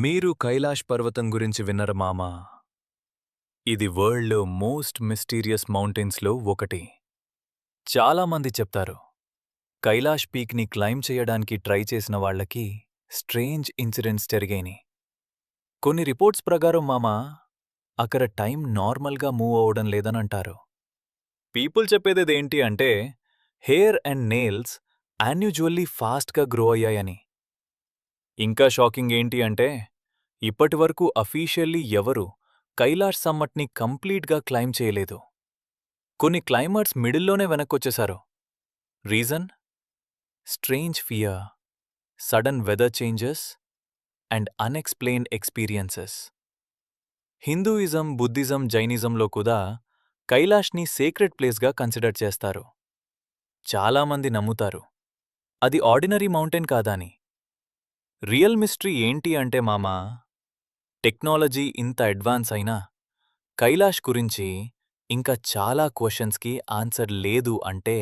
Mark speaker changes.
Speaker 1: మీరు కైలాష్ పర్వతం గురించి విన్నర మామా? ఇది వరల్డ్‌లో మోస్ట్ మిస్టీరియస్ మౌంటైన్స్‌లో ఒకటి. చాలామంది చెప్తారు, కైలాష్ పీక్‌ని క్లైంబ్ చేయడానికి ట్రై చేసిన వాళ్లకి స్ట్రేంజ్ ఇన్సిడెంట్స్ జరిగాయని. కొన్ని రిపోర్ట్స్ ప్రకారం మామా, అక్కడ టైం నార్మల్‌గా మూవ్ అవ్వడం లేదనంటారు. పీపుల్ చెప్పేదేంటి అంటే, హెయిర్ అండ్ నెయిల్స్ అన్యూజువల్లీ ఫాస్ట్‌గా గ్రో అయ్యాయని. ఇంకా షాకింగ్ ఏంటి అంటే, ఇప్పటివరకు అఫీషియల్లీ ఎవరూ కైలాష్ సమ్మట్ని కంప్లీట్గా క్లైంబ్ చేయలేదు. కొన్ని క్లైంబర్స్ మిడిల్లోనే వెనక్కొచ్చేశారు. Reason? Strange fear, sudden weather changes and unexplained experiences. Hinduism, Buddhism, జైనిజంలో కూడా కైలాష్ని సేక్రెడ్ ప్లేస్గా కన్సిడర్ చేస్తారు. చాలామంది నమ్ముతారు, అది ఆర్డినరీ మౌంటైన్ కాదని. రియల్ మిస్టరీ ఏంటి అంటే మామా, టెక్నాలజీ ఇంత అడ్వాన్స్ అయినా కైలాష్ గురించి ఇంకా చాలా క్వశ్చన్స్‌కి ఆన్సర్ లేదు అంటే